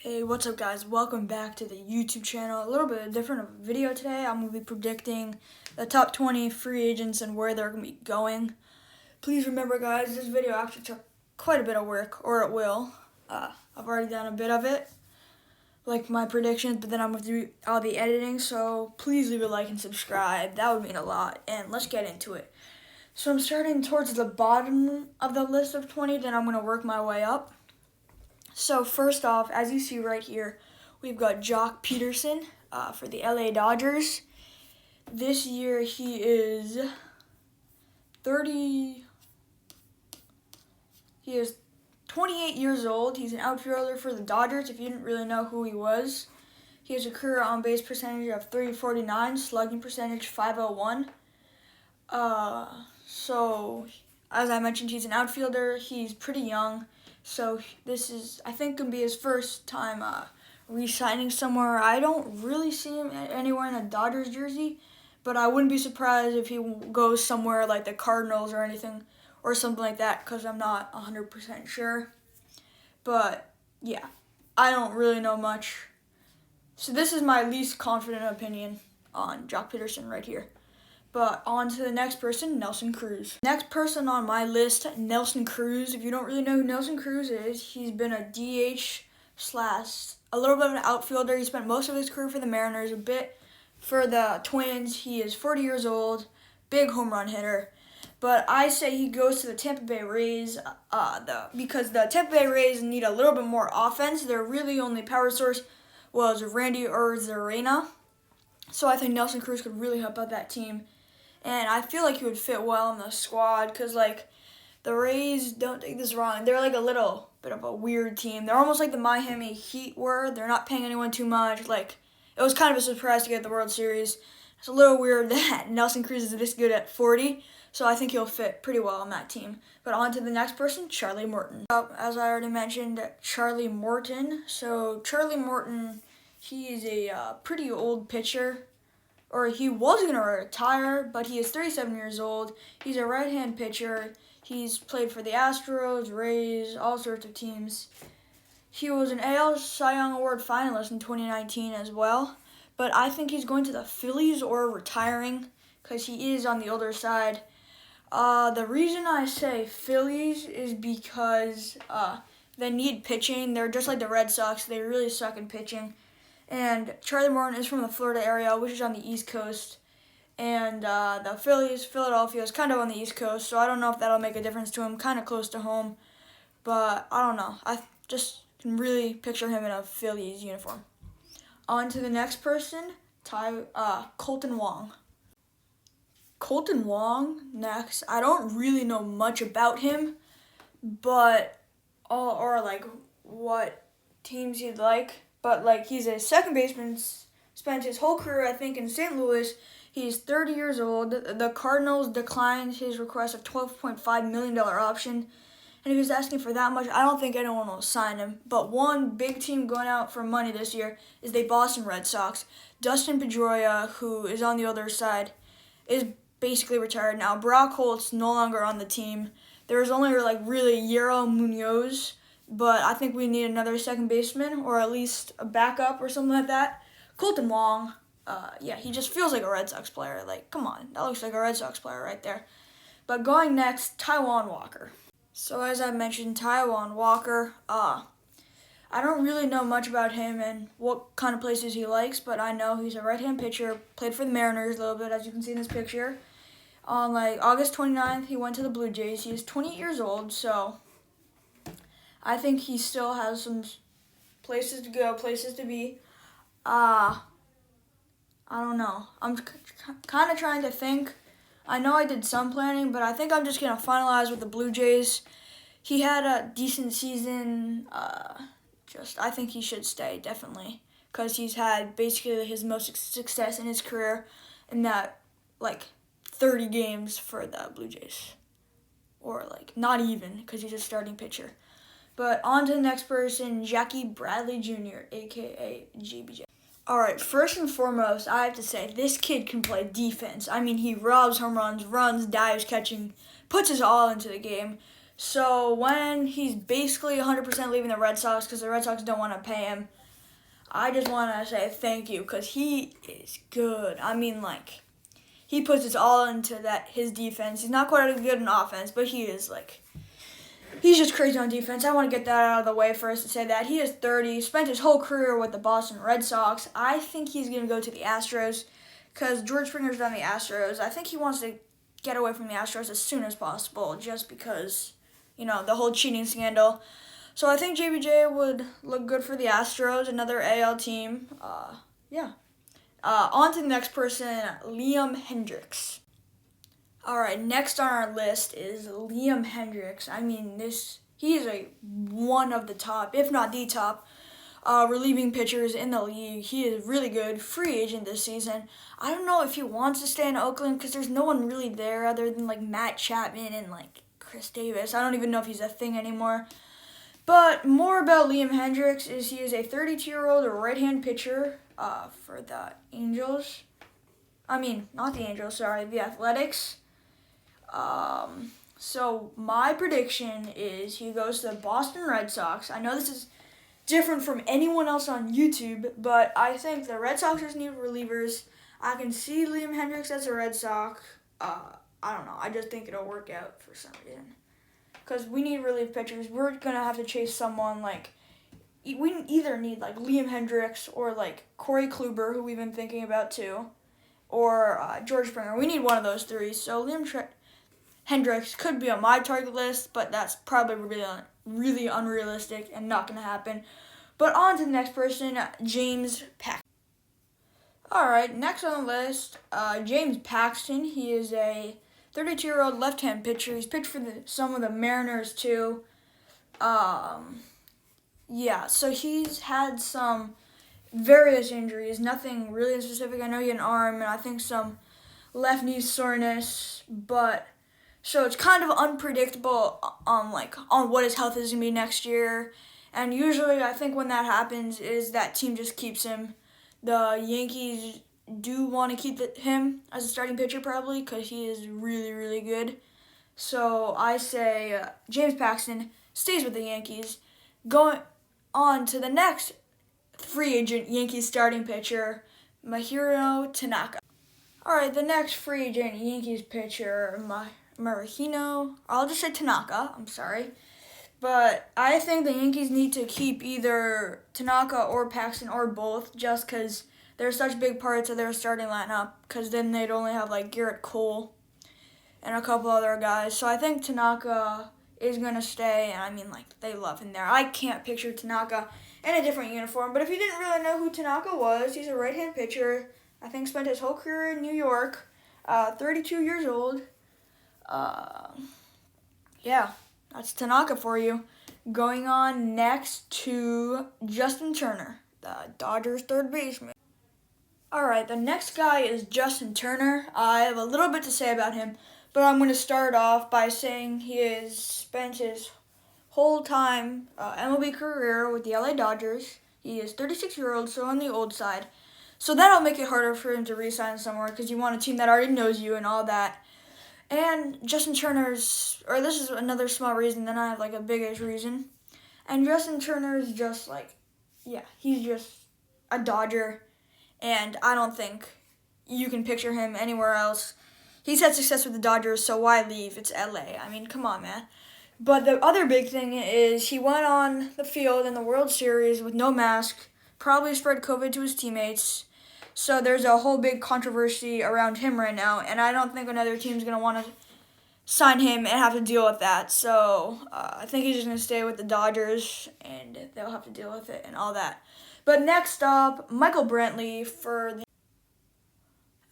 Hey, what's up guys? Welcome back to the YouTube channel. A little bit different video today. I'm going to be predicting the top 20 free agents and where they're going to be going. Please remember guys, this video actually took quite a bit of work, or it will. I've already done a bit of it, like my predictions, but then I'll be editing, so please leave a like and subscribe. That would mean a lot, and let's get into it. So I'm starting towards the bottom of the list of 20, then I'm going to work my way up. So first off, as you see right here, we've got Peterson for the LA Dodgers. This year he is 28 years old. He's an outfielder for the Dodgers, if you didn't really know who he was. He has a career on-base percentage of .349, slugging percentage .501. So, as I mentioned, he's an outfielder. He's pretty young. So this is, I think, going to be his first time re-signing somewhere. I don't really see him anywhere in a Dodgers jersey, but I wouldn't be surprised if he goes somewhere like the Cardinals or anything, or something like that, because I'm not 100% sure. But, yeah, I don't really know much. So this is my least confident opinion on Peterson right here. But on to the next person, Cruz. Next person on my list, Cruz. If you don't really know who Cruz is, he's been a DH / a little bit of an outfielder. He spent most of his career for the Mariners, a bit for the Twins. He is 40 years old, big home run hitter. But I say he goes to the Tampa Bay Rays because the Tampa Bay Rays need a little bit more offense. Their really only power source was Randy Arozarena. So I think Cruz could really help out that team. And I feel like he would fit well in the squad because, like, the Rays, don't take this wrong, they're like a little bit of a weird team. They're almost like the Miami Heat were. They're not paying anyone too much. Like, it was kind of a surprise to get the World Series. It's a little weird that Cruz is this good at 40, so I think he'll fit pretty well on that team. But on to the next person, Morton. As I already mentioned, Morton. So Morton, he is a pretty old pitcher. Or he was going to retire, but he is 37 years old. He's a right-hand pitcher. He's played for the Astros, Rays, all sorts of teams. He was an AL Cy Young Award finalist in 2019 as well. But I think he's going to the Phillies or retiring because he is on the older side. The reason I say Phillies is because they need pitching. They're just like the Red Sox. They really suck in pitching. And Morton is from the Florida area, which is on the East Coast. And the Philadelphia, is kind of on the East Coast, so I don't know if that'll make a difference to him, kind of close to home. But I don't know. I just can really picture him in a Phillies uniform. On to the next person, Colton Wong. Colton Wong, next. I don't really know much about him, but, or like what teams he'd like. But, like, he's a second baseman, spent his whole career, I think, in St. Louis. He's 30 years old. The Cardinals declined his request of $12.5 million option. And if he was asking for that much, I don't think anyone will sign him. But one big team going out for money this year is the Boston Red Sox. Dustin Pedroia, who is on the other side, is basically retired now. Brock Holt's no longer on the team. There's only, like, really Yero Munoz. But I think we need another second baseman, or at least a backup or something like that. Colton Wong, he just feels like a Red Sox player. Like, come on, that looks like a Red Sox player right there. But going next, Taijuan Walker. So as I mentioned, Taijuan Walker, I don't really know much about him and what kind of places he likes, but I know he's a right-hand pitcher, played for the Mariners a little bit, as you can see in this picture. On, like, August 29th, he went to the Blue Jays. He is 28 years old, so I think he still has some places to go, places to be. I don't know. I'm kind of trying to think. I know I did some planning, but I think I'm just going to finalize with the Blue Jays. He had a decent season. I think he should stay, definitely, because he's had basically his most success in his career in that, like, 30 games for the Blue Jays. Or, like, not even, because he's a starting pitcher. But on to the next person, Jackie Bradley Jr., a.k.a. JBJ. All right, first and foremost, I have to say, this kid can play defense. I mean, he robs home runs, dives, catching, puts his all into the game. So when he's basically 100% leaving the Red Sox because the Red Sox don't want to pay him, I just want to say thank you because he is good. I mean, like, he puts his all into his defense. He's not quite as good in offense, but he is, like, he's just crazy on defense. I want to get that out of the way first to say that. He is 30, spent his whole career with the Boston Red Sox. I think he's going to go to the Astros because George Springer's done the Astros. I think he wants to get away from the Astros as soon as possible just because, the whole cheating scandal. So I think JBJ would look good for the Astros, another AL team. Yeah. On to the next person, Liam Hendriks. All right, next on our list is Liam Hendriks. I mean, he is one of the top, if not the top, relieving pitchers in the league. He is really good, free agent this season. I don't know if he wants to stay in Oakland because there's no one really there other than like Matt Chapman and like Chris Davis. I don't even know if he's a thing anymore. But more about Liam Hendriks is he is a 32-year-old right-hand pitcher for the Angels. I mean, not the Angels, sorry, the Athletics. So my prediction is he goes to the Boston Red Sox. I know this is different from anyone else on YouTube, but I think the Red Sox just need relievers. I can see Liam Hendriks as a Red Sox. I don't know. I just think it'll work out for some reason. Because we need relief pitchers. We're going to have to chase someone like... We either need like Liam Hendriks or like Corey Kluber, who we've been thinking about too, or George Springer. We need one of those three. So Hendriks could be on my target list, but that's probably really unrealistic and not going to happen. But on to the next person, James Paxton. All right, next on the list, James Paxton. He is a 32-year-old left-hand pitcher. He's pitched for some of the Mariners too. Yeah, so he's had some various injuries, nothing really specific. I know he had an arm and I think some left knee soreness, but so it's kind of unpredictable on what his health is going to be next year. And usually I think when that happens is that team just keeps him. The Yankees do want to keep him as a starting pitcher probably because he is really, really good. So I say James Paxton stays with the Yankees. Going on to the next free agent Yankees starting pitcher, LeMahieu Tanaka. All right, the next free agent Yankees pitcher, LeMahieu. I'll just say Tanaka. I'm sorry. But I think the Yankees need to keep either Tanaka or Paxton or both just because they're such big parts of their starting lineup because then they'd only have like Garrett Cole and a couple other guys. So I think Tanaka is going to stay, and I mean, like, they love him there. I can't picture Tanaka in a different uniform, but if you didn't really know who Tanaka was, he's a right-hand pitcher. I think spent his whole career in New York, 32 years old. Yeah. That's Tanaka for you. Going on next to Justin Turner, the Dodgers third baseman. Alright, the next guy is Justin Turner. I have a little bit to say about him, but I'm going to start off by saying he has spent his whole time MLB career with the LA Dodgers. He is 36-year-old, so on the old side. So that'll make it harder for him to re-sign somewhere because you want a team that already knows you and all that. And Justin Turner's, or this is another small reason, then I have like a biggish reason. And Justin Turner's just he's just a Dodger. And I don't think you can picture him anywhere else. He's had success with the Dodgers, so why leave? It's LA. I mean, come on, man. But the other big thing is he went on the field in the World Series with no mask, probably spread COVID to his teammates. So there's a whole big controversy around him right now, and I don't think another team's going to want to sign him and have to deal with that. So I think he's just going to stay with the Dodgers, and they'll have to deal with it and all that. But next up, Michael Brantley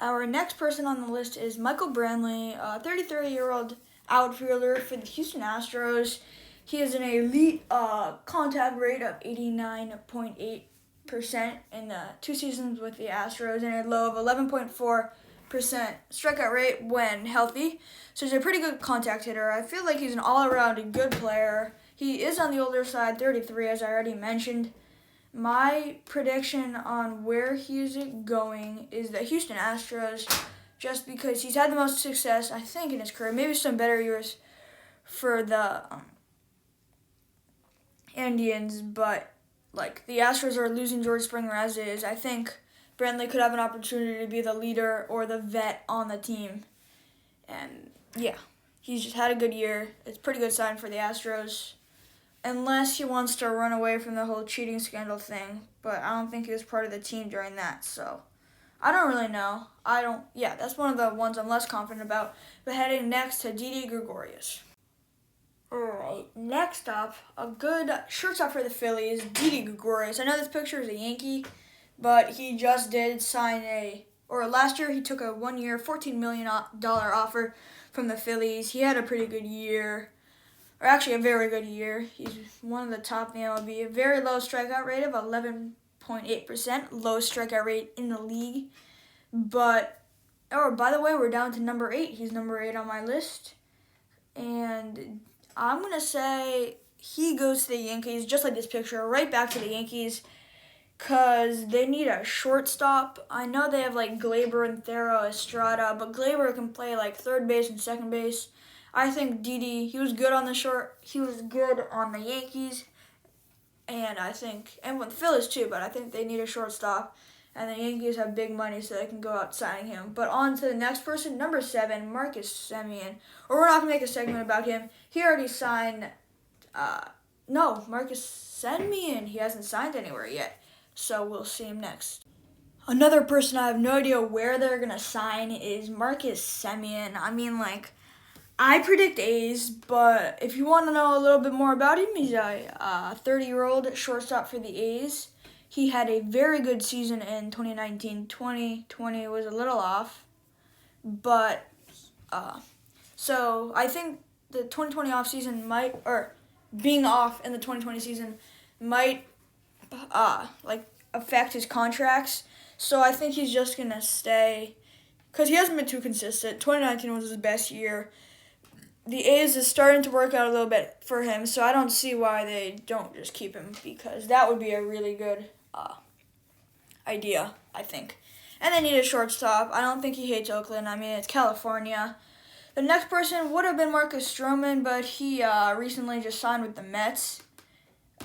Our next person on the list is Michael Brantley, a 33-year-old outfielder for the Houston Astros. He has an elite contact rate of 89.8%. In the 2 seasons with the Astros and a low of 11.4% strikeout rate when healthy. So he's a pretty good contact hitter. I feel like he's an all-around good player. He is on the older side, 33, as I already mentioned. My prediction on where he's going is the Houston Astros, just because he's had the most success, I think, in his career. Maybe some better years for the Indians, but like the Astros are losing George Springer as is. I think Brantley could have an opportunity to be the leader or the vet on the team. And yeah, he's just had a good year. It's a pretty good sign for the Astros. Unless he wants to run away from the whole cheating scandal thing. But I don't think he was part of the team during that, so I don't really know. That's one of the ones I'm less confident about. But heading next to Didi Gregorius. Alright, next up, a good shortstop for the Phillies, Didi Gregorius. I know this picture is a Yankee, but he just did sign last year he took a 1-year, $14 million offer from the Phillies. He had a pretty good year, or actually a very good year. He's one of the top in the MLB. A very low strikeout rate of 11.8%, lowest strikeout rate in the league. But, by the way, we're down to number 8. He's number 8 on my list. And I'm going to say he goes to the Yankees, just like this picture, right back to the Yankees, because they need a shortstop. I know they have like Glaber and Thero Estrada, but Glaber can play like third base and second base. I think Didi, he was good on the Yankees, and with the Phillies too, but I think they need a shortstop. And the Yankees have big money, so they can go out signing him. But on to the next person, number 7, Marcus Semien. Or we're not going to make a segment about him. He already signed, Marcus Semien. He hasn't signed anywhere yet, so we'll see him next. Another person I have no idea where they're going to sign is Marcus Semien. I predict A's, but if you want to know a little bit more about him, he's a 30-year-old shortstop for the A's. He had a very good season in 2019. 2020 was a little off, but so I think the 2020 being off in the 2020 season might affect his contracts. So I think he's just gonna stay because he hasn't been too consistent. 2019 was his best year. The A's is starting to work out a little bit for him, so I don't see why they don't just keep him, because that would be a really good idea, I think. And they need a shortstop. I don't think he hates Oakland. It's California. The next person would have been Marcus Stroman, but he recently just signed with the Mets.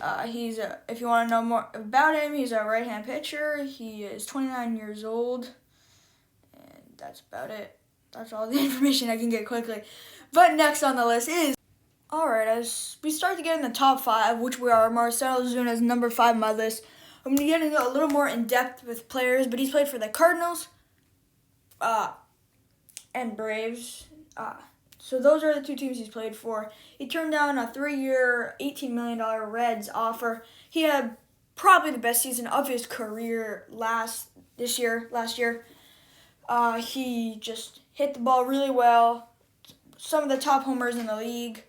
If you want to know more about him, he's a right-hand pitcher. He is 29 years old, and that's about it. That's all the information I can get quickly. But next on the list is, alright, as we start to get in the top 5, which we are, Marcell Ozuna is number 5 on my list. I'm going to get into a little more in-depth with players, but he's played for the Cardinals and Braves. So those are the 2 teams he's played for. He turned down a 3-year, $18 million Reds offer. He had probably the best season of his career last year. He just hit the ball really well. Some of the top homers in the league.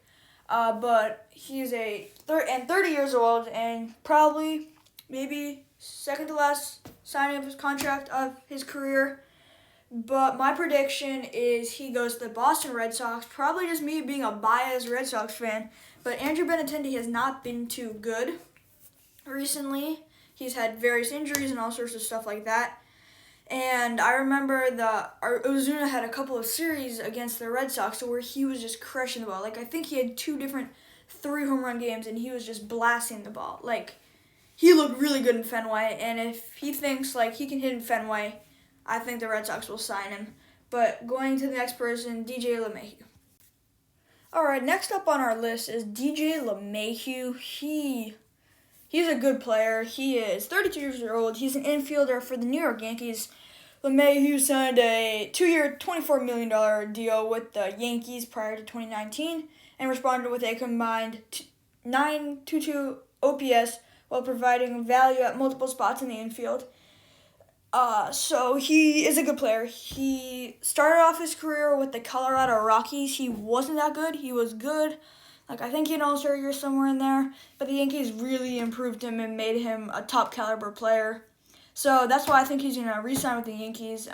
But he's 30 years old and probably maybe second to last signing of his contract of his career. But my prediction is he goes to the Boston Red Sox. Probably just me being a biased Red Sox fan. But Andrew Benintendi has not been too good recently. He's had various injuries and all sorts of stuff like that. And I remember Ozuna had a couple of series against the Red Sox where he was just crushing the ball. I think he had 2 different 3-home run games, and he was just blasting the ball. He looked really good in Fenway, and if he thinks, he can hit in Fenway, I think the Red Sox will sign him. But going to the next person, DJ LeMahieu. Alright, next up on our list is DJ LeMahieu. He's a good player. He is 32 years old. He's an infielder for the New York Yankees. LeMahieu signed a 2-year, $24 million deal with the Yankees prior to 2019 and responded with a combined .922 OPS while providing value at multiple spots in the infield. So he is a good player. He started off his career with the Colorado Rockies. He wasn't that good. He was good. I think he had an All-Star year somewhere in there. But the Yankees really improved him and made him a top caliber player. So that's why I think he's going to re-sign with the Yankees.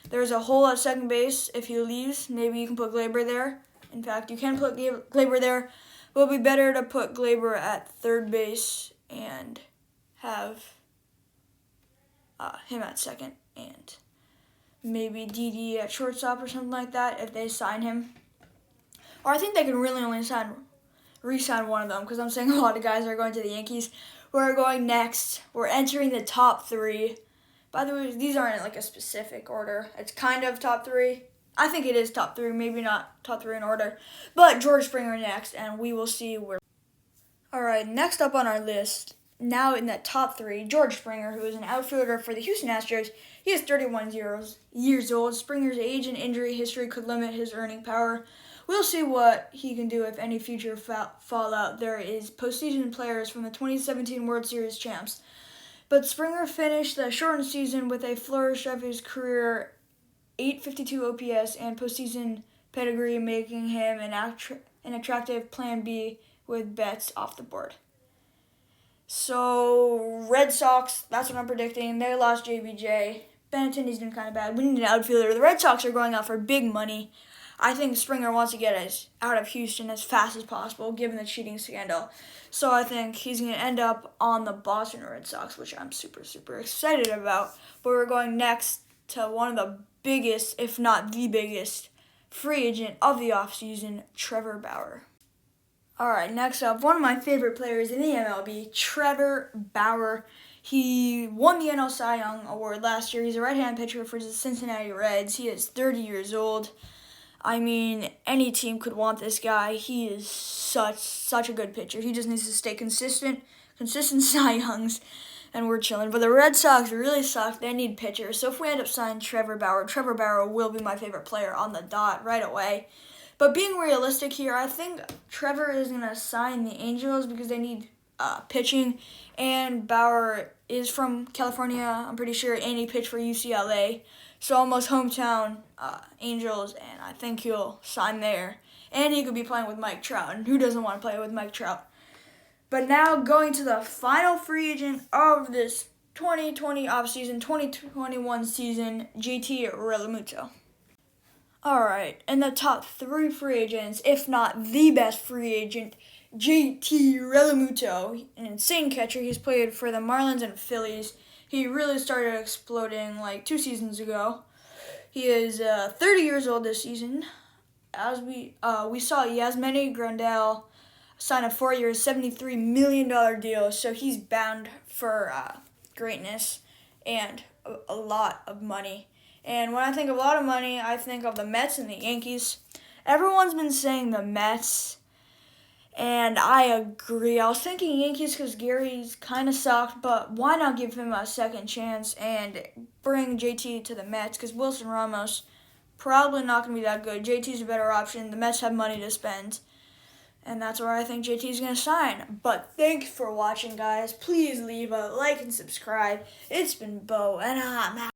There's a hole at second base if he leaves. Maybe you can put Glaber there. In fact, you can put Glaber there. But it would be better to put Glaber at third base and have him at second. And maybe Didi at shortstop or something like that if they sign him. or I think they can really only re-sign one of them, because I'm saying a lot of guys are going to the Yankees. We're going next. We're entering the top 3. By the way, these aren't like a specific order. It's kind of top 3. I think it is top 3, maybe not top 3 in order. But George Springer next, and we will see where. All right, next up on our list, now in the top 3, George Springer, who is an outfielder for the Houston Astros. He is 31 years old. Springer's age and injury history could limit his earning power. We'll see what he can do if any future fallout there is. Postseason players from the 2017 World Series champs. But Springer finished the shortened season with a flourish of his career .852 OPS and postseason pedigree, making him an attractive plan B with bets off the board. So, Red Sox, that's what I'm predicting. They lost JBJ. Benetton, he's been kind of bad. We need an outfielder. The Red Sox are going out for big money. I think Springer wants to get us out of Houston as fast as possible, given the cheating scandal. So I think he's going to end up on the Boston Red Sox, which I'm super, super excited about. But we're going next to one of the biggest, if not the biggest, free agent of the offseason, Trevor Bauer. All right, next up, one of my favorite players in the MLB, Trevor Bauer. He won the NL Cy Young Award last year. He's a right-hand pitcher for the Cincinnati Reds. He is 30 years old. I mean, any team could want this guy. He is such a good pitcher. He just needs to stay consistent Cy Youngs, and we're chilling. But the Red Sox really suck. They need pitchers. So if we end up signing Trevor Bauer will be my favorite player on the dot right away. But being realistic here, I think Trevor is going to sign the Angels because they need pitching. And Bauer is from California, I'm pretty sure, and he pitched for UCLA. So almost hometown Angels, and I think he'll sign there. And he could be playing with Mike Trout, and who doesn't want to play with Mike Trout? But now going to the final free agent of this 2020 offseason, 2021 season, JT Realmuto. All right, in the top 3 free agents, if not the best free agent, JT Realmuto, an insane catcher. He's played for the Marlins and Phillies. He really started exploding like 2 seasons ago. He is 30 years old this season. As we saw Yasmani Grandal sign a 4-year, $73 million deal, so he's bound for greatness and a lot of money. And when I think of a lot of money, I think of the Mets and the Yankees. Everyone's been saying the Mets, and I agree. I was thinking Yankees because Gary's kind of sucked, but why not give him a second chance and bring JT to the Mets? Because Wilson Ramos probably not going to be that good. JT's a better option. The Mets have money to spend, and that's where I think JT's going to sign. But thanks for watching, guys. Please leave a like and subscribe. It's been Bo, and I'm out.